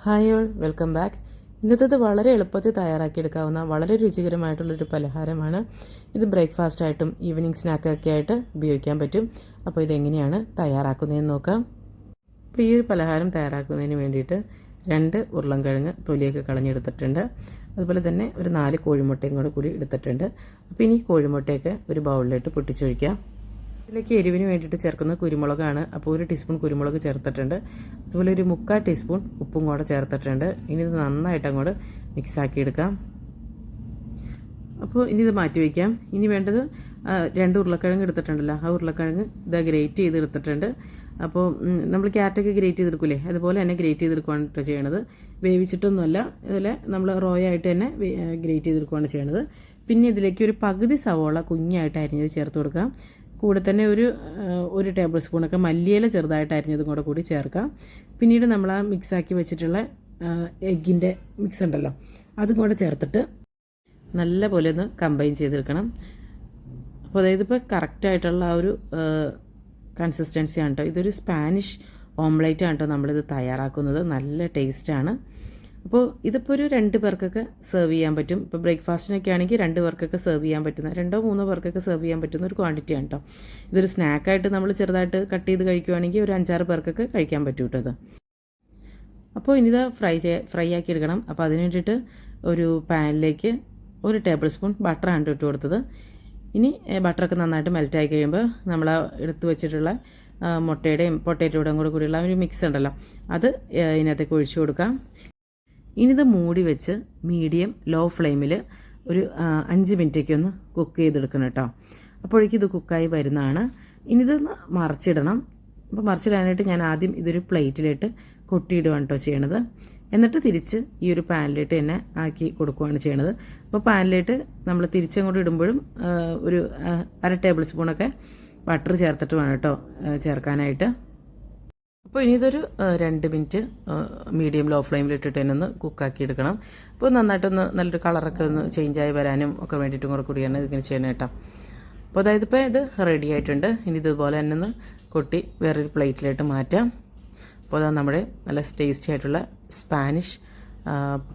Hi all, welcome back. ഇന്നത്തേത് വളരെ എളുപ്പത്തിൽ തയ്യാറാക്കിയെടുക്കാവുന്ന വളരെ രുചികരമായിട്ടുള്ളൊരു പലഹാരമാണ്. ഇത് ബ്രേക്ക്ഫാസ്റ്റായിട്ടും ഈവനിങ് സ്നാക്കൊക്കെ ആയിട്ട് ഉപയോഗിക്കാൻ പറ്റും. അപ്പോൾ ഇതെങ്ങനെയാണ് തയ്യാറാക്കുന്നതെന്ന് നോക്കാം. അപ്പോൾ ഈ ഒരു പലഹാരം തയ്യാറാക്കുന്നതിന് വേണ്ടിയിട്ട് 2 ഉരുളൻകിഴങ്ങ് തൊലിയൊക്കെ കളഞ്ഞെടുത്തിട്ടുണ്ട്. അതുപോലെ തന്നെ ഒരു 4 കോഴിമുട്ടയും കൂടി എടുത്തിട്ടുണ്ട്. അപ്പോൾ ഇനി കോഴിമുട്ടയൊക്കെ ഒരു ബൗളിലിട്ട് പൊട്ടിച്ചൊഴിക്കാം. ഇതിലേക്ക് എരിവിന് വേണ്ടിയിട്ട് ചേർക്കുന്ന കുരുമുളകാണ്. അപ്പോൾ 1 ടീസ്പൂൺ കുരുമുളക് ചേർത്തിട്ടുണ്ട്. അതുപോലെ ഒരു 3/4 ടീസ്പൂൺ ഉപ്പും കൂടെ ചേർത്തിട്ടുണ്ട്. ഇനി ഇത് നന്നായിട്ട് അങ്ങോട്ട് മിക്സാക്കി എടുക്കാം. അപ്പോൾ ഇനി ഇത് മാറ്റി വയ്ക്കാം. ഇനി വേണ്ടത് 2 ഉരുളക്കിഴങ്ങ് എടുത്തിട്ടുണ്ടല്ലോ, ആ ഉരുളക്കിഴങ്ങ് ഇത് ഗ്രേറ്റ് ചെയ്തെടുത്തിട്ടുണ്ട്. അപ്പോൾ നമ്മൾ ക്യാരറ്റൊക്കെ ഗ്രേറ്റ് ചെയ്തെടുക്കൂലേ, അതുപോലെ തന്നെ ഗ്രേറ്റ് ചെയ്തെടുക്കുകയാണ് കേട്ടോ ചെയ്യണത്. വേവിച്ചിട്ടൊന്നുമല്ല, അതുപോലെ നമ്മൾ റോയായിട്ട് തന്നെ ഗ്രേറ്റ് ചെയ്തെടുക്കുകയാണ് ചെയ്യണത്. പിന്നെ ഇതിലേക്ക് ഒരു പകുതി സവോള കുഞ്ഞായിട്ട് അരിഞ്ഞത് ചേർത്ത് കൊടുക്കാം. കൂടെ തന്നെ ഒരു ടേബിൾ സ്പൂണൊക്കെ മല്ലിയില ചെറുതായിട്ട് അരിഞ്ഞതും കൂടി ചേർക്കാം. പിന്നീട് നമ്മൾ ആ മിക്സാക്കി വെച്ചിട്ടുള്ള എഗ്ഗിൻ്റെ മിക്സ് ഉണ്ടല്ലോ, അതും കൂടെ ചേർത്തിട്ട് നല്ല പോലെ ഒന്ന് കമ്പൈൻ ചെയ്തെടുക്കണം. അപ്പോൾ അതായത് ഇപ്പോൾ കറക്റ്റായിട്ടുള്ള ആ ഒരു കൺസിസ്റ്റൻസി ആണ് കേട്ടോ. ഇതൊരു സ്പാനിഷ് ഓംലേറ്റ് ആണ് കേട്ടോ നമ്മളിത് തയ്യാറാക്കുന്നത്. നല്ല ടേസ്റ്റാണ്. അപ്പോൾ ഇതിപ്പോൾ ഒരു 2 പേർക്കൊക്കെ സെർവ് ചെയ്യാൻ പറ്റും. ഇപ്പോൾ ബ്രേക്ക്ഫാസ്റ്റിനൊക്കെ ആണെങ്കിൽ 2 പേർക്കൊക്കെ സെർവ് ചെയ്യാൻ പറ്റുന്ന, 2-3 പേർക്കൊക്കെ സെർവ് ചെയ്യാൻ പറ്റുന്ന ഒരു ക്വാണ്ടിറ്റിയാണ് കേട്ടോ. ഇതൊരു സ്നാക്കായിട്ട് നമ്മൾ ചെറുതായിട്ട് കട്ട് ചെയ്ത് കഴിക്കുകയാണെങ്കിൽ ഒരു 5-6 പേർക്കൊക്കെ കഴിക്കാൻ പറ്റും കേട്ടോ ഇത്. അപ്പോൾ ഇനി ഇത് ഫ്രൈ ആക്കി എടുക്കണം. അപ്പോൾ അതിന് വേണ്ടിയിട്ട് ഒരു പാനിലേക്ക് 1 ടേബിൾ സ്പൂൺ ബട്ടറാണ് ഇട്ട് കൊടുത്തത്. ഇനി ബട്ടറൊക്കെ നന്നായിട്ട് മെൽറ്റായി കഴിയുമ്പോൾ നമ്മൾ എടുത്ത് വെച്ചിട്ടുള്ള മുട്ടയുടെയും പൊട്ടേറ്റോയുടെയും കൂടിയുള്ള ഒരു മിക്സ് ഉണ്ടല്ലോ, അത് ഇതിനകത്തേക്ക് ഒഴിച്ചു കൊടുക്കാം. ഇനി ഇത് മൂടി വെച്ച് മീഡിയം ലോ ഫ്ലെയിമിൽ ഒരു 5 മിനിറ്റൊക്കെ ഒന്ന് കുക്ക് ചെയ്തെടുക്കണം കേട്ടോ. അപ്പോഴേക്കും ഇത് കുക്കായി വരുന്നതാണ്. ഇനി ഇത് മറിച്ചിടണം. അപ്പോൾ മറിച്ചിടാനായിട്ട് ഞാൻ ആദ്യം ഇതൊരു പ്ലേറ്റിലിട്ട് കൊട്ടിയിടുകയാണ് കേട്ടോ ചെയ്യണത്. എന്നിട്ട് തിരിച്ച് ഈ ഒരു പാനിലിട്ട് തന്നെ ആക്കി കൊടുക്കുകയാണ് ചെയ്യണത്. അപ്പോൾ പാനിലിട്ട് നമ്മൾ തിരിച്ചങ്ങോട്ട് ഇടുമ്പോഴും ഒരു 1/2 ടേബിൾ സ്പൂണൊക്കെ ബട്ടർ ചേർത്തിട്ട് വേണം കേട്ടോ ചേർക്കാനായിട്ട്. അപ്പോൾ ഇനി ഇതൊരു 2 മിനിറ്റ് മീഡിയം ലോ ഫ്ലെയിമിലിട്ടിട്ട് തന്നെ ഒന്ന് കുക്കാക്കി എടുക്കണം. അപ്പോൾ നന്നായിട്ടൊന്ന് നല്ലൊരു കളറൊക്കെ ഒന്ന് ചേഞ്ചായി വരാനും ഒക്കെ വേണ്ടിയിട്ടും കൂടിയാണ് ഇതിങ്ങനെ ചെയ്യണം കേട്ടോ. അപ്പോൾ അതായത് ഇപ്പോൾ ഇത് റെഡി ആയിട്ടുണ്ട്. ഇനി ഇതുപോലെ തന്നെ ഒന്ന് കൊട്ടി വേറൊരു പ്ലേറ്റിലോട്ട് മാറ്റാം. അപ്പോൾ അതാ നമ്മുടെ നല്ല ടേസ്റ്റി ആയിട്ടുള്ള സ്പാനിഷ്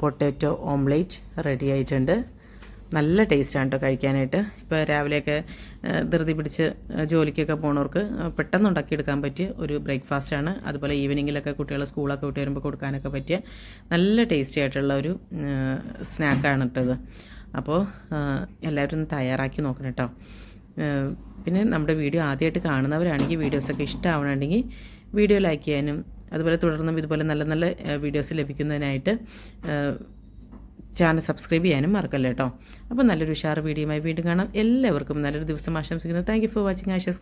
പൊട്ടാറ്റോ ഓംലേറ്റ് റെഡി ആയിട്ടുണ്ട്. നല്ല ടേസ്റ്റാണ് കേട്ടോ കഴിക്കാനായിട്ട്. ഇപ്പോൾ രാവിലെയൊക്കെ ധൃതി പിടിച്ച് ജോലിക്കൊക്കെ പോണവർക്ക് പെട്ടെന്ന് ഉണ്ടാക്കിയെടുക്കാൻ പറ്റിയ ഒരു ബ്രേക്ക്ഫാസ്റ്റാണ്. അതുപോലെ ഈവനിങ്ങിലൊക്കെ കുട്ടികൾ സ്കൂളൊക്കെ വിട്ട് വരുമ്പോൾ കൊടുക്കാനൊക്കെ പറ്റിയ നല്ല ടേസ്റ്റി ആയിട്ടുള്ള ഒരു സ്നാക്കാണ് കേട്ടത്. അപ്പോൾ എല്ലാവരും ഒന്ന് തയ്യാറാക്കി നോക്കണം കേട്ടോ. പിന്നെ നമ്മുടെ വീഡിയോ ആദ്യമായിട്ട് കാണുന്നവരാണെങ്കിൽ വീഡിയോസൊക്കെ ഇഷ്ടമാവണമെങ്കിൽ വീഡിയോ ലൈക്ക് ചെയ്യാനും അതുപോലെ തുടർന്നും ഇതുപോലെ നല്ല നല്ല വീഡിയോസ് ലഭിക്കുന്നതിനായിട്ട് ചാനൽ സബ്സ്ക്രൈബ് ചെയ്യാനും മറക്കല്ല കേട്ടോ. അപ്പോൾ നല്ലൊരു ഉഷാർ വീഡിയോയുമായി വീണ്ടും കാണാം. എല്ലാവർക്കും നല്ലൊരു ദിവസം ആശംസിക്കുന്നു. Thank you for watching Ashes.